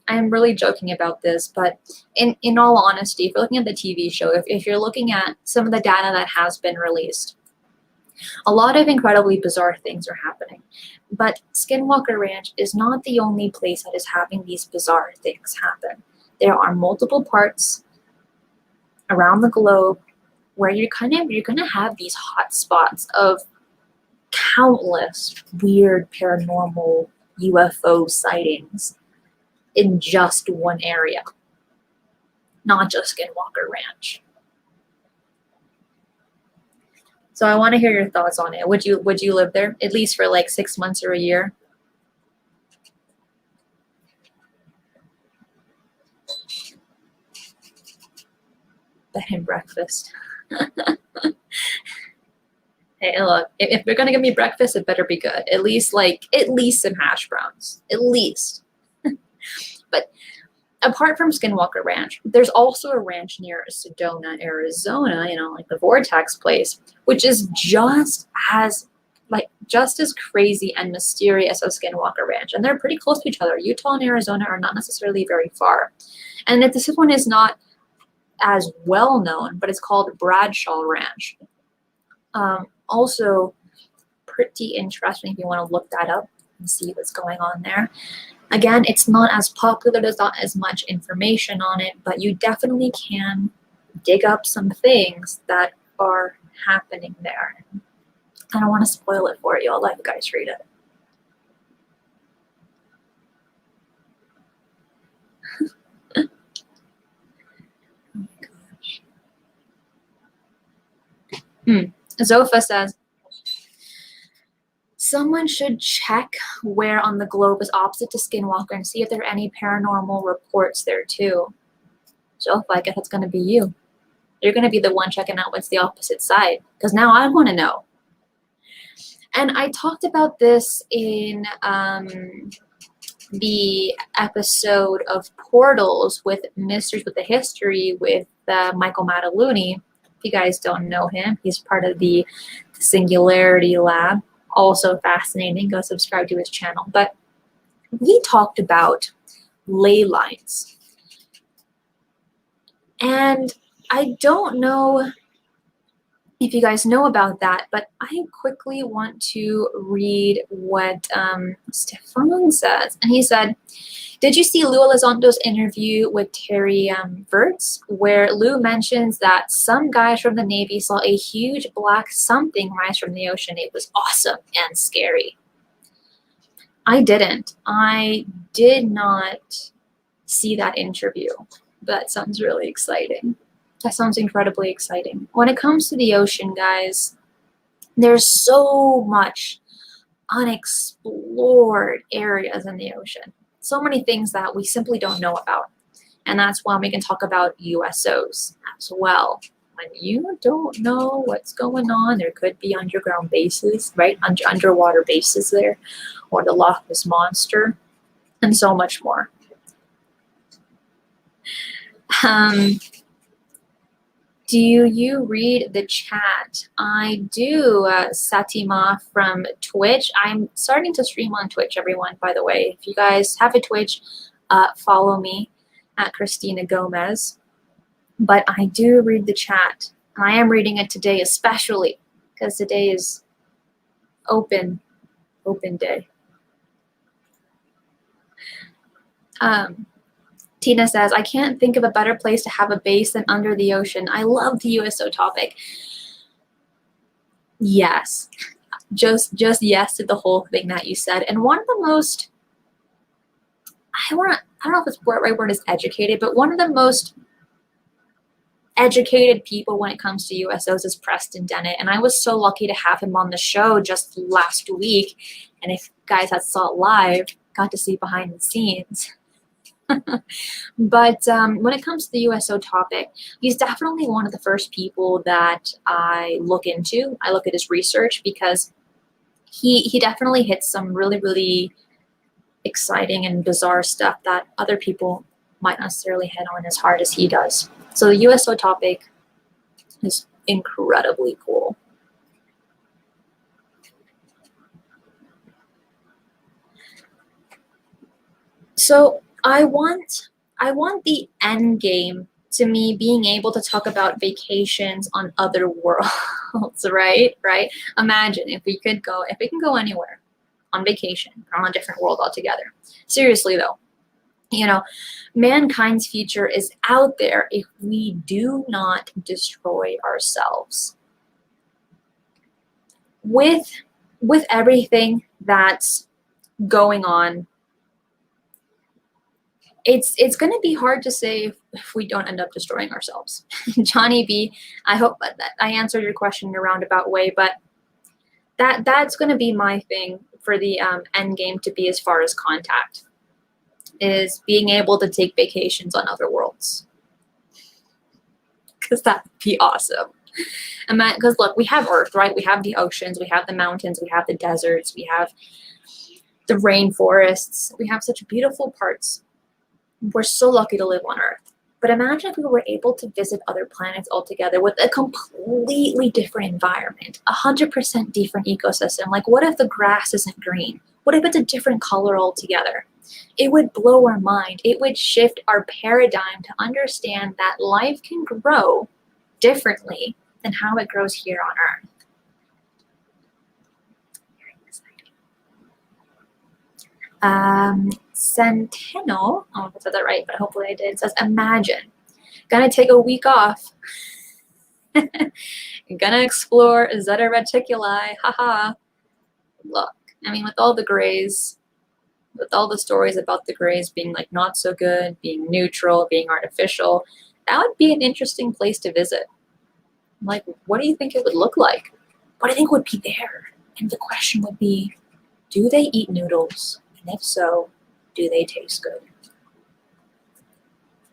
I'm really joking about this, but in all honesty, if you're looking at the TV show, if you're looking at some of the data that has been released, a lot of incredibly bizarre things are happening. But Skinwalker Ranch is not the only place that is having these bizarre things happen. there are multiple parts around the globe where you're gonna have these hot spots of countless weird paranormal UFO sightings in just one area, not just Skinwalker Ranch. So I want to hear your thoughts on it. Would you live there at least for like 6 months or a year? Bed and breakfast. Hey, look, if they're gonna give me breakfast, it better be good. At least some hash browns. At least. But apart from Skinwalker Ranch, there's also a ranch near Sedona, Arizona, like the Vortex place, which is just as crazy and mysterious as Skinwalker Ranch. And they're pretty close to each other. Utah and Arizona are not necessarily very far. And this one is not as well known, but it's called Bradshaw Ranch. Also pretty interesting if you want to look that up and see what's going on there. Again, it's not as popular, there's not as much information on it, but you definitely can dig up some things that are happening there. I don't want to spoil it for you. I'll let you guys read it. Oh my gosh. Zofa says, someone should check where on the globe is opposite to Skinwalker and see if there are any paranormal reports there too. Zofa, I guess that's going to be you. You're going to be the one checking out what's the opposite side, because now I want to know. And I talked about this in the episode of Portals with Mysteries with the History with Michael Mataluni. If you guys don't know him, he's part of the Singularity Lab. Also fascinating. Go subscribe to his channel. But we talked about ley lines. And I don't know if you guys know about that, but I quickly want to read what Stefan says. And he said, did you see Lou Elizondo's interview with Terry Virts, where Lou mentions that some guys from the Navy saw a huge black something rise from the ocean? It was awesome and scary. I didn't. I did not see that interview. That sounds really exciting. That sounds incredibly exciting. When it comes to the ocean, guys, there's so much unexplored areas in the ocean. So many things that we simply don't know about. And that's why we can talk about USOs as well. When you don't know what's going on, there could be underground bases, right? Underwater bases there, or the Loch Ness Monster, and so much more. Do you read the chat? I do, Satima from Twitch. I'm starting to stream on Twitch, everyone, by the way. If you guys have a Twitch, follow me at Cristina Gomez. But I do read the chat. And I am reading it today especially because today is open day. Tina says, I can't think of a better place to have a base than under the ocean. I love the USO topic. Yes. Just yes to the whole thing that you said. And one of the most, I don't know if it's the right word is educated, but one of the most educated people when it comes to USOs is Preston Dennett. And I was so lucky to have him on the show just last week. And if guys that saw it live, got to see behind the scenes. But when it comes to the USO topic, he's definitely one of the first people that I look into. I look at his research because he definitely hits some really, really exciting and bizarre stuff that other people might not necessarily hit on as hard as he does. So the USO topic is incredibly cool. So I want the end game to me being able to talk about vacations on other worlds, right? Imagine if we can go anywhere on vacation or on a different world altogether. Seriously though, You know, mankind's future is out there if we do not destroy ourselves. With everything that's going on, it's going to be hard to say if we don't end up destroying ourselves. Johnny B, I hope that I answered your question in a roundabout way, but that's going to be my thing for the end game to be as far as contact, is being able to take vacations on other worlds. Because that would be awesome. Because look, we have Earth, right? We have the oceans, we have the mountains, we have the deserts, we have the rainforests. We have such beautiful parts. We're so lucky to live on Earth. But imagine if we were able to visit other planets altogether with a completely different environment, 100% different ecosystem. Like, what if the grass isn't green? What if it's a different color altogether? It would blow our mind. It would shift our paradigm to understand that life can grow differently than how it grows here on Earth. Centeno, I don't know if I said that right, but hopefully I did, says, imagine, gonna take a week off, gonna explore Zeta Reticuli, haha. Look, I mean, with all the grays, with all the stories about the grays being like not so good, being neutral, being artificial, that would be an interesting place to visit. Like, what do you think it would look like? What do you think would be there? And the question would be, do they eat noodles? And if so, do they taste good?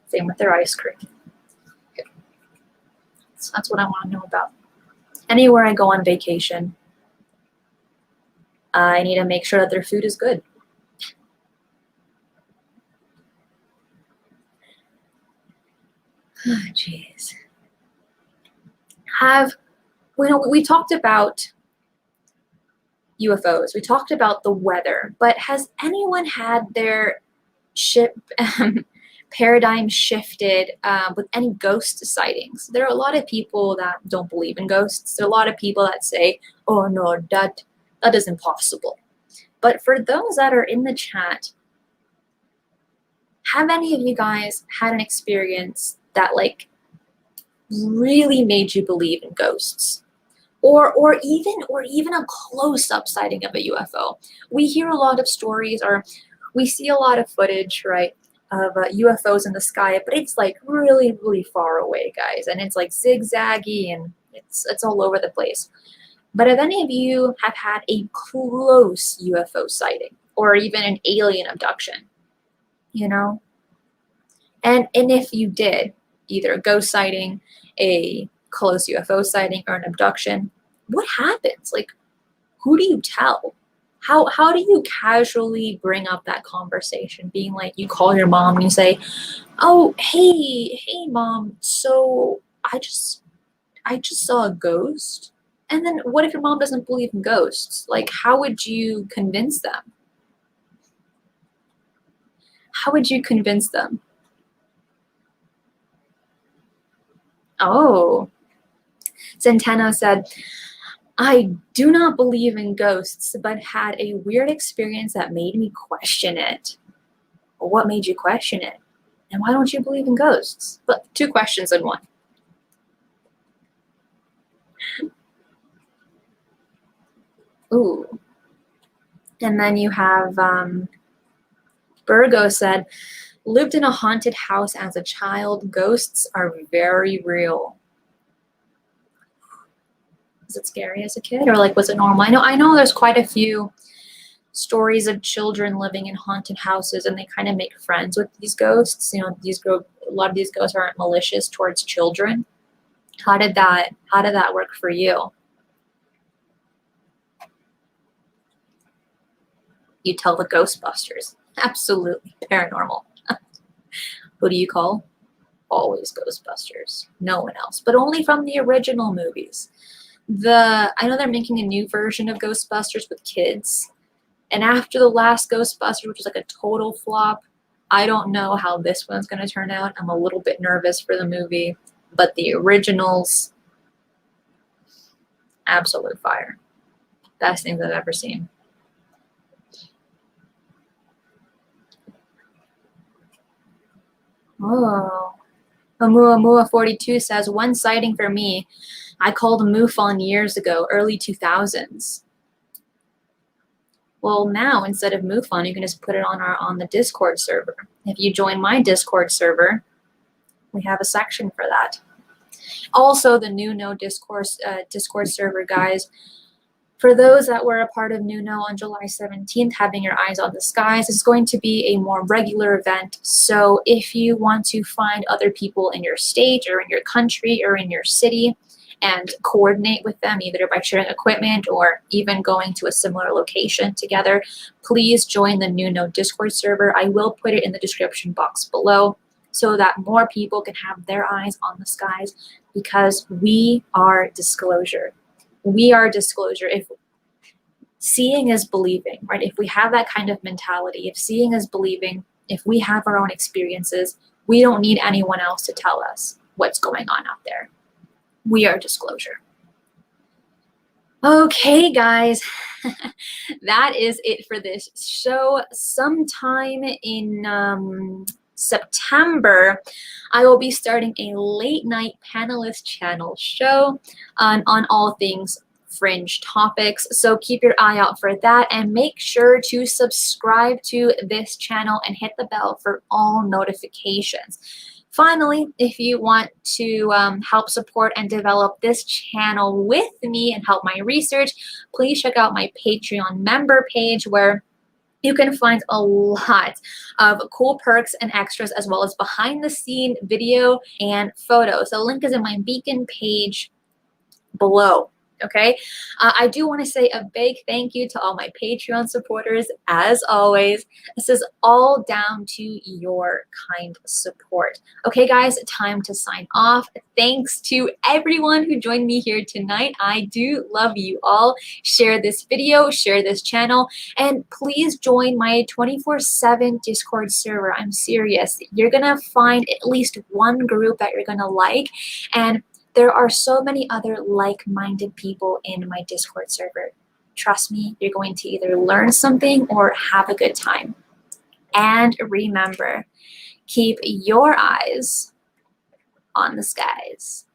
Same with their ice cream. Okay. So that's what I want to know about. Anywhere I go on vacation, I need to make sure that their food is good. Oh, jeez. We talked about UFOs. We talked about the weather, but has anyone had their paradigm shifted with any ghost sightings? There are a lot of people that don't believe in ghosts. There are a lot of people that say, oh no, that is impossible. But for those that are in the chat, have any of you guys had an experience that like really made you believe in ghosts? Or even a close-up sighting of a UFO. We hear a lot of stories, or we see a lot of footage, right, of UFOs in the sky, but it's like really, really far away, guys, and it's like zigzaggy and it's all over the place. But if any of you have had a close UFO sighting, or even an alien abduction, you know, and if you did, either a ghost sighting, a close UFO sighting, or an abduction, what happens? Like, who do you tell? How do you casually bring up that conversation? Being like, you call your mom and you say, oh, hey mom, so I just saw a ghost. And then what if your mom doesn't believe in ghosts? Like, how would you convince them? How would you convince them? Oh, Centeno said, I do not believe in ghosts, but had a weird experience that made me question it. Well, what made you question it? And why don't you believe in ghosts? But 2 questions in one. Ooh. And then you have Virgo said, lived in a haunted house as a child. Ghosts are very real. Was it scary as a kid, or like was it normal? I know there's quite a few stories of children living in haunted houses, and they kind of make friends with these ghosts. You know, a lot of these ghosts aren't malicious towards children. How did that work for you? You tell the Ghostbusters. Absolutely paranormal. Who do you call? Always Ghostbusters. No one else, but only from the original movies. I know they're making a new version of Ghostbusters with kids. And after the last Ghostbusters, which was like a total flop, I don't know how this one's going to turn out. I'm a little bit nervous for the movie. But the originals, absolute fire. Best things I've ever seen. Oh. Oumuamua42 says, one sighting for me. I called MUFON years ago, early 2000s. Well, now instead of MUFON, you can just put it on the Discord server. If you join my Discord server, we have a section for that. Also, the new No Discord server, guys. For those that were a part of New No on July 17th, having your eyes on the skies is going to be a more regular event. So if you want to find other people in your state or in your country or in your city and coordinate with them, either by sharing equipment or even going to a similar location together, please join the New No Discord server. I will put it in the description box below so that more people can have their eyes on the skies, because we are disclosure. We are disclosure. If seeing is believing, right? If we have that kind of mentality, if seeing is believing, if we have our own experiences, we don't need anyone else to tell us what's going on out there. We are disclosure. Okay, guys, that is it for this show. Sometime in September, I will be starting a late night panelist channel show on all things fringe topics. So keep your eye out for that, and make sure to subscribe to this channel and hit the bell for all notifications. Finally, if you want to help support and develop this channel with me and help my research, please check out my Patreon member page, where you can find a lot of cool perks and extras, as well as behind the scene video and photos. The link is in my Beacon page below. Okay, I do want to say a big thank you to all my Patreon supporters. As always, this is all down to your kind support. Okay, guys, time to sign off. Thanks to everyone who joined me here tonight. I do love you all. Share this video, share this channel, and please join my 24/7 Discord server. I'm serious. You're gonna find at least one group that you're gonna like, and there are so many other like-minded people in my Discord server. Trust me, you're going to either learn something or have a good time. And remember, keep your eyes on the skies.